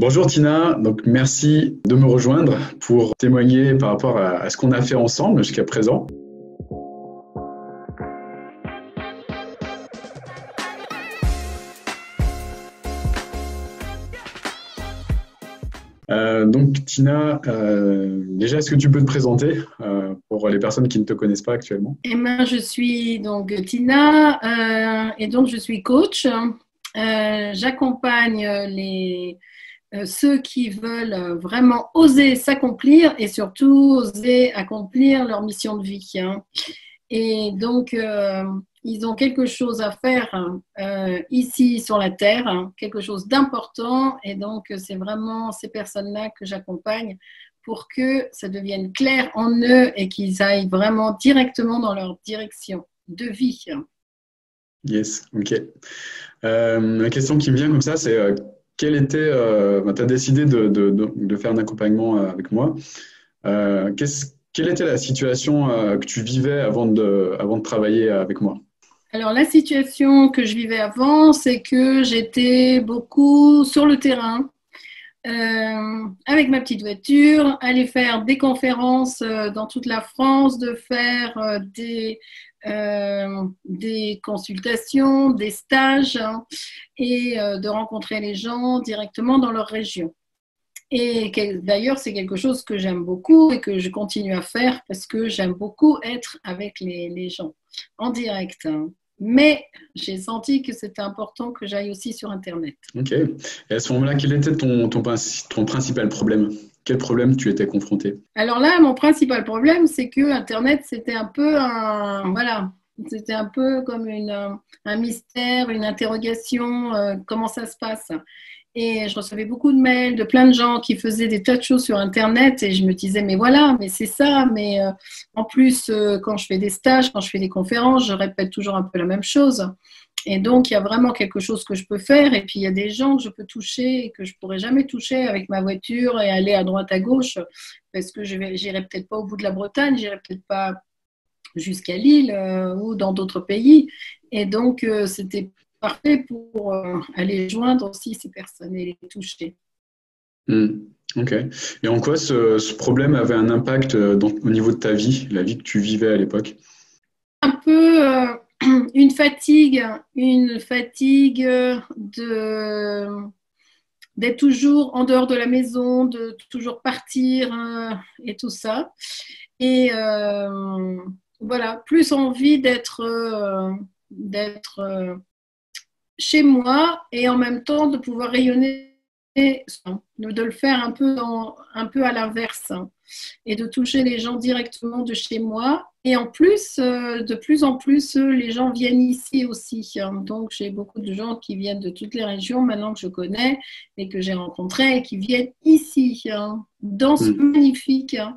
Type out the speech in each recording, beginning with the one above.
Bonjour Tina, donc merci de me rejoindre pour témoigner par rapport à ce qu'on a fait ensemble jusqu'à présent. Donc Tina, déjà est-ce que tu peux te présenter pour les personnes qui ne te connaissent pas actuellement? Eh ben, je suis donc Tina et donc je suis coach. J'accompagne ceux qui veulent vraiment oser s'accomplir et surtout oser accomplir leur mission de vie, hein. Et donc, ils ont quelque chose à faire ici sur la Terre, hein, quelque chose d'important. Et donc, c'est vraiment ces personnes-là que j'accompagne pour que ça devienne clair en eux et qu'ils aillent vraiment directement dans leur direction de vie. Yes, ok. La question qui me vient comme ça, c'est quel était, tu as décidé de faire un accompagnement avec moi. Quelle était la situation que tu vivais avant de travailler avec moi? Alors, la situation que je vivais avant, c'est que j'étais beaucoup sur le terrain, avec ma petite voiture, aller faire des conférences dans toute la France, de faire des consultations, des stages, hein, et de rencontrer les gens directement dans leur région. Et d'ailleurs, c'est quelque chose que j'aime beaucoup et que je continue à faire parce que j'aime beaucoup être avec les gens en direct, hein. Mais j'ai senti que c'était important que j'aille aussi sur Internet. Ok. Et à ce moment-là, quel était ton principal problème? Quel problème tu étais confronté? Alors là, mon principal problème, c'est que Internet, c'était un peu voilà, c'était un peu comme un mystère, une interrogation, comment ça se passe. Et je recevais beaucoup de mails de plein de gens qui faisaient des tas de choses sur Internet et je me disais, mais voilà, mais c'est ça. Mais en plus, quand je fais des stages, quand je fais des conférences, je répète toujours un peu la même chose. Et donc, il y a vraiment quelque chose que je peux faire. Et puis, il y a des gens que je peux toucher et que je ne pourrais jamais toucher avec ma voiture et aller à droite, à gauche, parce que je n'irai peut-être pas au bout de la Bretagne, je n'irai peut-être pas jusqu'à Lille ou dans d'autres pays. Et donc, c'était parfait pour aller joindre aussi ces personnes et les toucher. Ok. Et en quoi ce problème avait un impact au niveau de ta vie, la vie que tu vivais à l'époque? Un peu une fatigue d'être toujours en dehors de la maison, de toujours partir et tout ça. Et voilà, plus envie d'être chez moi et en même temps de pouvoir rayonner, de le faire un peu à l'inverse, hein, et de toucher les gens directement de chez moi. Et en plus, de plus en plus, les gens viennent ici aussi, hein. Donc, j'ai beaucoup de gens qui viennent de toutes les régions maintenant que je connais et que j'ai rencontrés et qui viennent ici, hein, dans ce Hmm. magnifique, hein,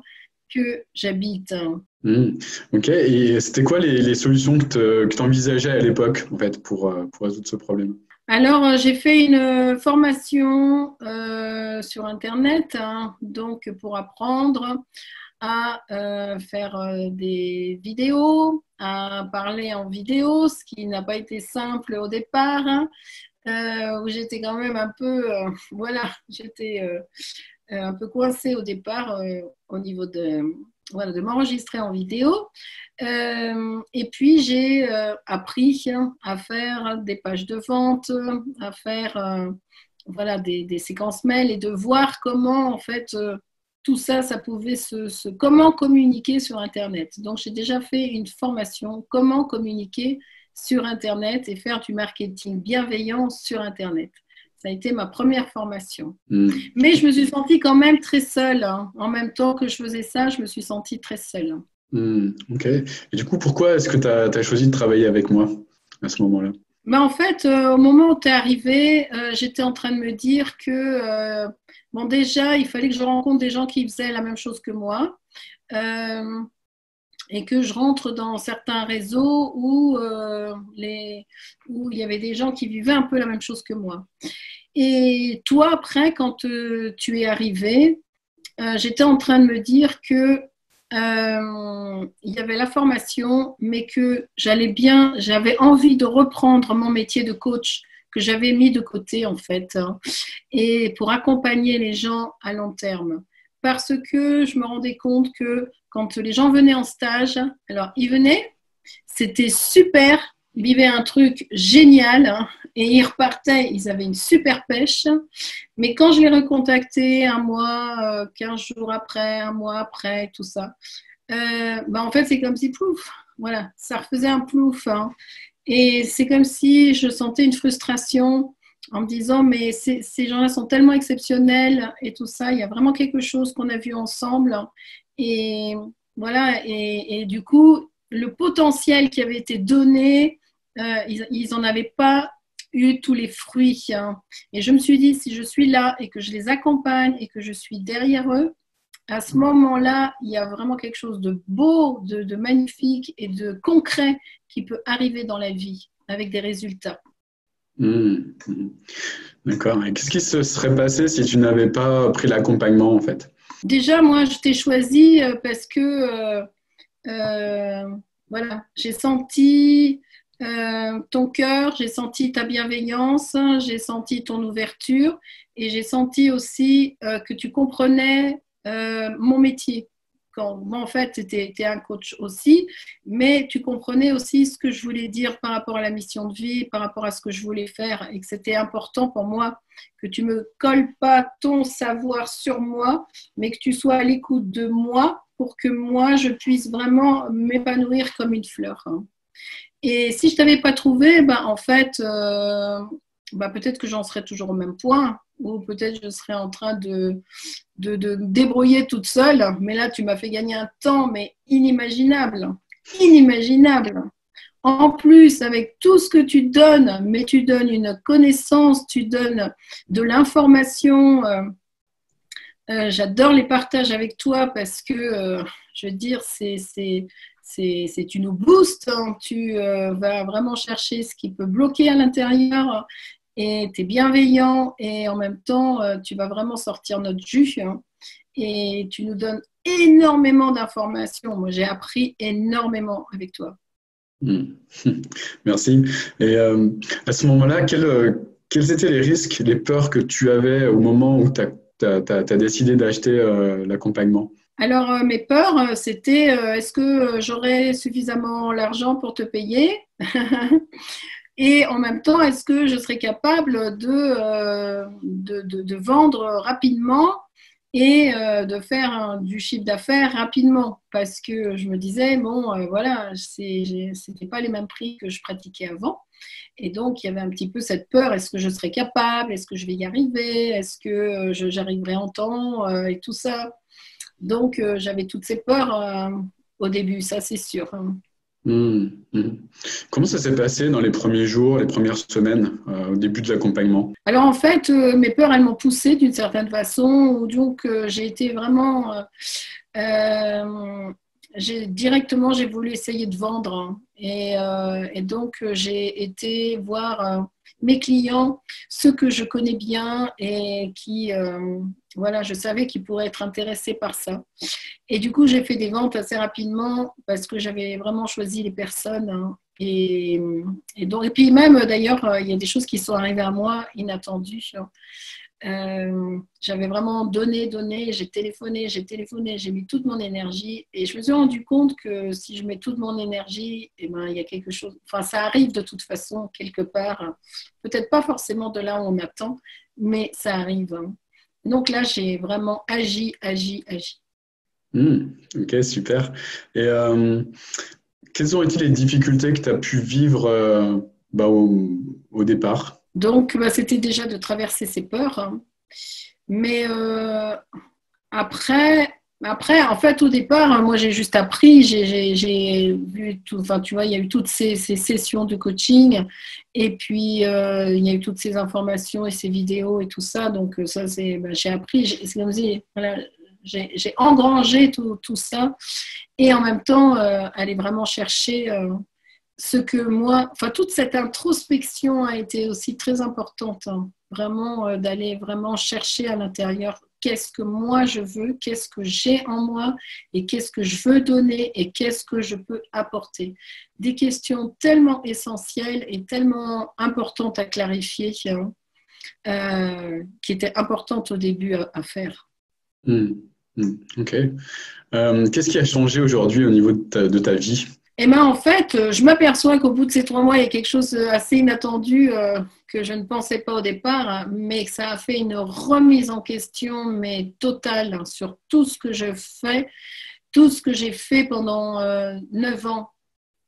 que j'habite, hein. Ok. Et c'était quoi les solutions que tu envisageais à l'époque, en fait, pour résoudre ce problème? Alors, j'ai fait une formation sur Internet, hein, donc pour apprendre à faire des vidéos, à parler en vidéo, ce qui n'a pas été simple au départ, hein, où j'étais quand même un peu, voilà, j'étais un peu coincée au départ au niveau voilà, de m'enregistrer en vidéo. Et puis, j'ai appris à faire des pages de vente, à faire voilà, des séquences mail et de voir comment, en fait, tout ça, ça pouvait comment communiquer sur Internet. Donc, j'ai déjà fait une formation, comment communiquer sur Internet et faire du marketing bienveillant sur Internet. Ça a été ma première formation. Hmm. Mais je me suis sentie quand même très seule, hein. En même temps que je faisais ça, je me suis sentie très seule. Ok. Et du coup, pourquoi est-ce que tu as choisi de travailler avec moi à ce moment-là? Ben en fait, au moment où tu es arrivé, j'étais en train de me dire que, bon, déjà, il fallait que je rencontre des gens qui faisaient la même chose que moi, euh, et que je rentre dans certains réseaux où il y avait des gens qui vivaient un peu la même chose que moi. Et toi, après, quand tu es arrivé, j'étais en train de me dire que il y avait la formation, mais que j'avais envie de reprendre mon métier de coach que j'avais mis de côté en fait, hein, et pour accompagner les gens à long terme. Parce que je me rendais compte que quand les gens venaient en stage, alors ils venaient, c'était super, ils vivaient un truc génial, hein, et ils repartaient, ils avaient une super pêche. Mais quand je les recontactais un mois, 15 jours après, un mois après, tout ça, en fait, c'est comme si plouf, voilà, ça refaisait un plouf, hein. Et c'est comme si je sentais une frustration en me disant, mais ces gens-là sont tellement exceptionnels et tout ça, il y a vraiment quelque chose qu'on a vu ensemble. Et voilà, et du coup, le potentiel qui avait été donné, ils n'en avaient pas eu tous les fruits, hein. Et je me suis dit, si je suis là et que je les accompagne et que je suis derrière eux, à ce moment-là, il y a vraiment quelque chose de beau, de magnifique et de concret qui peut arriver dans la vie avec des résultats. Mmh. D'accord. Et qu'est-ce qui se serait passé si tu n'avais pas pris l'accompagnement, en fait? Déjà, moi, je t'ai choisi parce que voilà, j'ai senti ton cœur, j'ai senti ta bienveillance, j'ai senti ton ouverture et j'ai senti aussi que tu comprenais mon métier. Moi, en fait, tu étais un coach aussi, mais tu comprenais aussi ce que je voulais dire par rapport à la mission de vie, par rapport à ce que je voulais faire, et que c'était important pour moi que tu ne me colles pas ton savoir sur moi, mais que tu sois à l'écoute de moi pour que moi, je puisse vraiment m'épanouir comme une fleur, hein. Et si je ne t'avais pas trouvé, en fait, peut-être que j'en serais toujours au même point, ou peut-être je serais en train de me débrouiller toute seule. Mais là, tu m'as fait gagner un temps, mais inimaginable. Inimaginable. En plus, avec tout ce que tu donnes, mais tu donnes une connaissance, tu donnes de l'information. J'adore les partages avec toi parce que, je veux dire, tu nous boostes, hein. Tu vas vraiment chercher ce qui peut bloquer à l'intérieur et tu es bienveillant et en même temps, tu vas vraiment sortir notre jus, hein, et tu nous donnes énormément d'informations. Moi, j'ai appris énormément avec toi. Mmh. Merci. Et à ce moment-là, quels étaient les risques, les peurs que tu avais au moment où tu as décidé d'acheter l'accompagnement? Alors, mes peurs, c'était est-ce que j'aurais suffisamment l'argent pour te payer? Et en même temps, est-ce que je serais capable de vendre rapidement et de faire du chiffre d'affaires rapidement? Parce que je me disais, bon, voilà, c'était pas les mêmes prix que je pratiquais avant. Et donc, il y avait un petit peu cette peur, est-ce que je serais capable? Est-ce que je vais y arriver? Est-ce que j'arriverai en temps? Et tout ça. Donc, j'avais toutes ces peurs au début, ça c'est sûr. Mmh. Mmh. Comment ça s'est passé dans les premiers jours, les premières semaines, au début de l'accompagnement? Alors en fait, mes peurs, elles m'ont poussée d'une certaine façon, donc j'ai été vraiment directement, j'ai voulu essayer de vendre, hein. Et donc, j'ai été voir mes clients, ceux que je connais bien et qui, voilà, je savais qu'ils pourraient être intéressés par ça. Et du coup, j'ai fait des ventes assez rapidement parce que j'avais vraiment choisi les personnes, hein. Et puis même, d'ailleurs, il y a des choses qui sont arrivées à moi inattendues. J'avais vraiment donné, j'ai téléphoné, j'ai mis toute mon énergie et je me suis rendu compte que si je mets toute mon énergie, il y a quelque chose, enfin ça arrive de toute façon quelque part, peut-être pas forcément de là où on m'attend, mais ça arrive, hein. Donc là, j'ai vraiment agi. Ok, super. Et quelles ont été les difficultés que tu as pu vivre au départ? Donc, c'était déjà de traverser ses peurs, hein. Mais après, en fait, au départ, moi, j'ai juste appris, j'ai vu tout, enfin, tu vois, il y a eu toutes ces sessions de coaching, et puis il y a eu toutes ces informations et ces vidéos et tout ça. Donc, ça, j'ai appris, c'est comme si, voilà, j'ai engrangé tout ça, et en même temps, aller vraiment chercher ce que moi, enfin toute cette introspection a été aussi très importante, hein. Vraiment d'aller vraiment chercher à l'intérieur qu'est-ce que moi je veux, qu'est-ce que j'ai en moi et qu'est-ce que je veux donner et qu'est-ce que je peux apporter. Des questions tellement essentielles et tellement importantes à clarifier, qui étaient importantes au début à faire. Ok. Qu'est-ce qui a changé aujourd'hui au niveau de ta vie? Et bien, en fait, je m'aperçois qu'au bout de ces 3 mois, il y a quelque chose d'assez inattendu que je ne pensais pas au départ, hein, mais que ça a fait une remise en question, mais totale, hein, sur tout ce que je fais, tout ce que j'ai fait pendant 9 ans.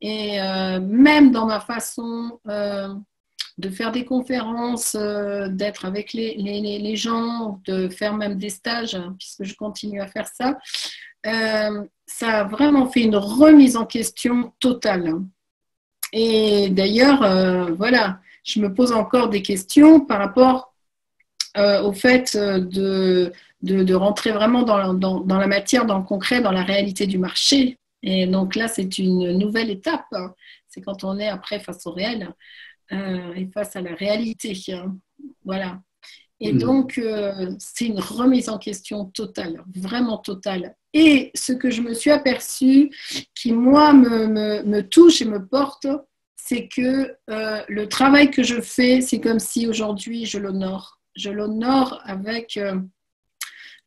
Et même dans ma façon de faire des conférences, d'être avec les gens, de faire même des stages, hein, puisque je continue à faire ça. Ça a vraiment fait une remise en question totale. Et d'ailleurs, voilà, je me pose encore des questions par rapport au fait de rentrer vraiment dans la matière, dans le concret, dans la réalité du marché. Et donc là, c'est une nouvelle étape. Hein. C'est quand on est après face au réel et face à la réalité. Hein. Voilà. Et donc, c'est une remise en question totale, vraiment totale. Et ce que je me suis aperçue, qui moi me touche et me porte, c'est que le travail que je fais, c'est comme si aujourd'hui je l'honore. Je l'honore avec...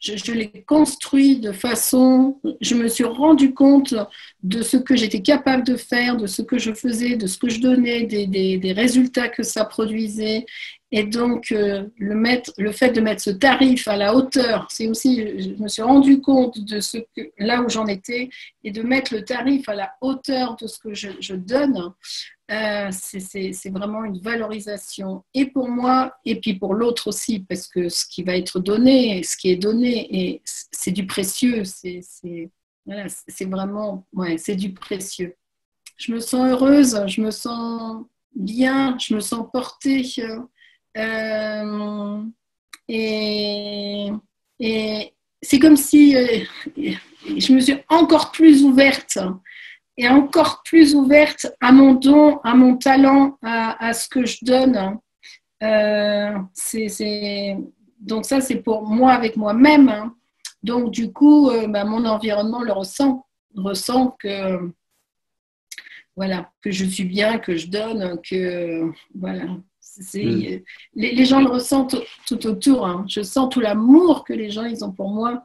je l'ai construit de façon... Je me suis rendu compte de ce que j'étais capable de faire, de ce que je faisais, de ce que je donnais, des résultats que ça produisait. Et donc, le fait de mettre ce tarif à la hauteur, c'est aussi, je me suis rendu compte de là où j'en étais, et de mettre le tarif à la hauteur de ce que je donne, c'est vraiment une valorisation, et pour moi, et puis pour l'autre aussi, parce que ce qui va être donné, ce qui est donné, c'est du précieux, voilà, c'est vraiment, ouais, c'est du précieux. Je me sens heureuse, je me sens bien, je me sens portée. Et c'est comme si je me suis encore plus ouverte et encore plus ouverte à mon don, à mon talent, à ce que je donne. Donc ça, c'est pour moi avec moi-même. Hein. Donc du coup, mon environnement le ressent que voilà, que je suis bien, que je donne, que voilà. Les gens le ressentent tout autour. Hein. Je sens tout l'amour que les gens ils ont pour moi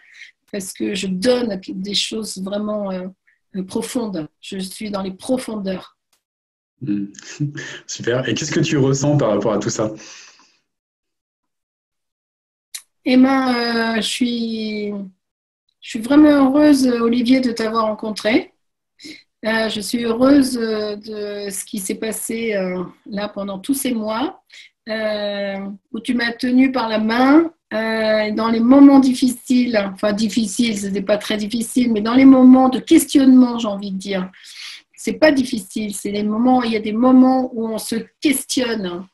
parce que je donne des choses vraiment profondes. Je suis dans les profondeurs. Super. Et qu'est-ce que tu ressens par rapport à tout ça? Eh bien, je suis vraiment heureuse, Olivier, de t'avoir rencontré. Je suis heureuse de ce qui s'est passé là pendant tous ces mois, où tu m'as tenue par la main dans les moments difficiles, enfin difficiles, ce n'était pas très difficile, mais dans les moments de questionnement, j'ai envie de dire. C'est pas difficile, c'est les moments, il y a des moments où on se questionne.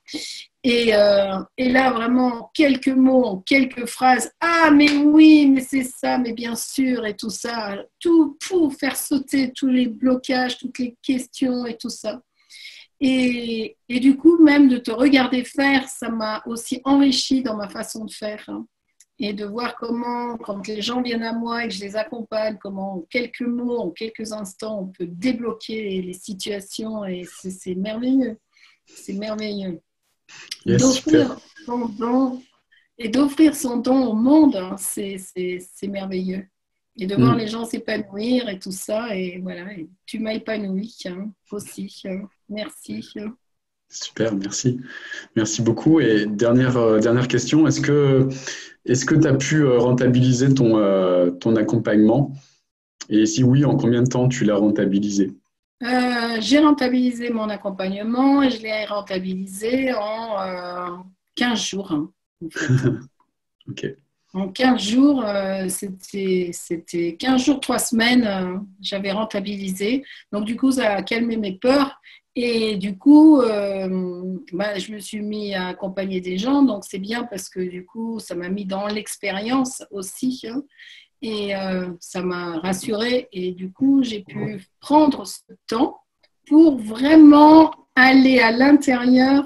Et là, vraiment, en quelques mots, en quelques phrases, ah, mais oui, mais c'est ça, mais bien sûr, et tout ça, tout pour faire sauter tous les blocages, toutes les questions et tout ça. Et du coup, même de te regarder faire, ça m'a aussi enrichi dans ma façon de faire. Hein. Et de voir comment, quand les gens viennent à moi et que je les accompagne, comment en quelques mots, en quelques instants, on peut débloquer les situations. Et c'est merveilleux. C'est merveilleux. Yes, d'offrir son don et d'offrir son don au monde, hein, c'est merveilleux. Et de voir les gens s'épanouir et tout ça. Et voilà, et tu m'as épanoui hein, aussi. Merci. Super, merci. Merci beaucoup. Et dernière question, est-ce que tu as pu rentabiliser ton accompagnement? Et si oui, en combien de temps tu l'as rentabilisé? J'ai rentabilisé mon accompagnement et je l'ai rentabilisé en 15 jours. Hein, en fait. Ok. En 15 jours, c'était 15 jours, 3 semaines, j'avais rentabilisé. Donc, du coup, ça a calmé mes peurs. Et du coup, je me suis mis à accompagner des gens. Donc, c'est bien parce que du coup, ça m'a mis dans l'expérience aussi. Hein, et ça m'a rassurée. Et du coup, j'ai pu prendre ce temps pour vraiment aller à l'intérieur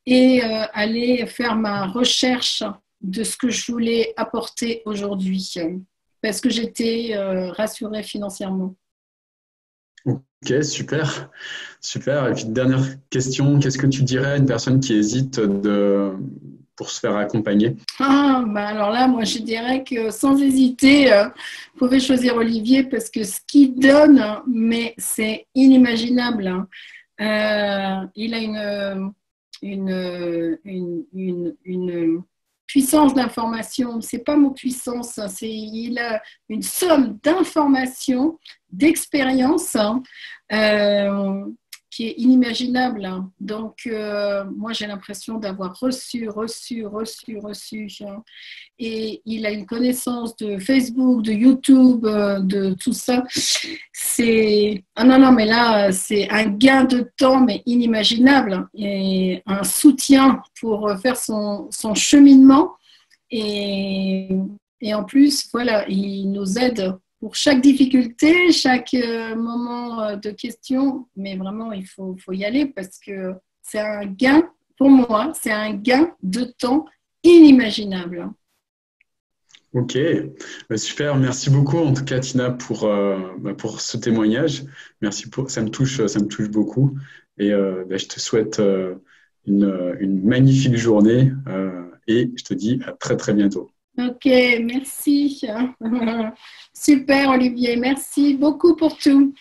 et aller faire ma recherche de ce que je voulais apporter aujourd'hui, parce que j'étais rassurée financièrement. Ok, super, super. Et puis dernière question, qu'est-ce que tu dirais à une personne qui hésite pour se faire accompagner? Ah, bah alors là, moi, je dirais que sans hésiter, vous pouvez choisir Olivier parce que ce qu'il donne, mais c'est inimaginable, hein. Il a une puissance d'information. C'est pas mon puissance, hein, il a une somme d'informations, d'expériences, hein, qui est inimaginable, hein. Donc, moi, j'ai l'impression d'avoir reçu, hein. Et il a une connaissance de Facebook, de YouTube, de tout ça. Ah non, non, mais là, c'est un gain de temps, mais inimaginable, hein, et un soutien pour faire son cheminement. Et, et en plus, voilà, il nous aide pour chaque difficulté, chaque moment de question. Mais vraiment, il faut y aller parce que c'est un gain, pour moi, c'est un gain de temps inimaginable. Ok, super. Merci beaucoup en tout cas Tina pour ce témoignage. Merci ça me touche beaucoup. Et je te souhaite une magnifique journée et je te dis à très très bientôt. Ok, merci. Super Olivier, merci beaucoup pour tout.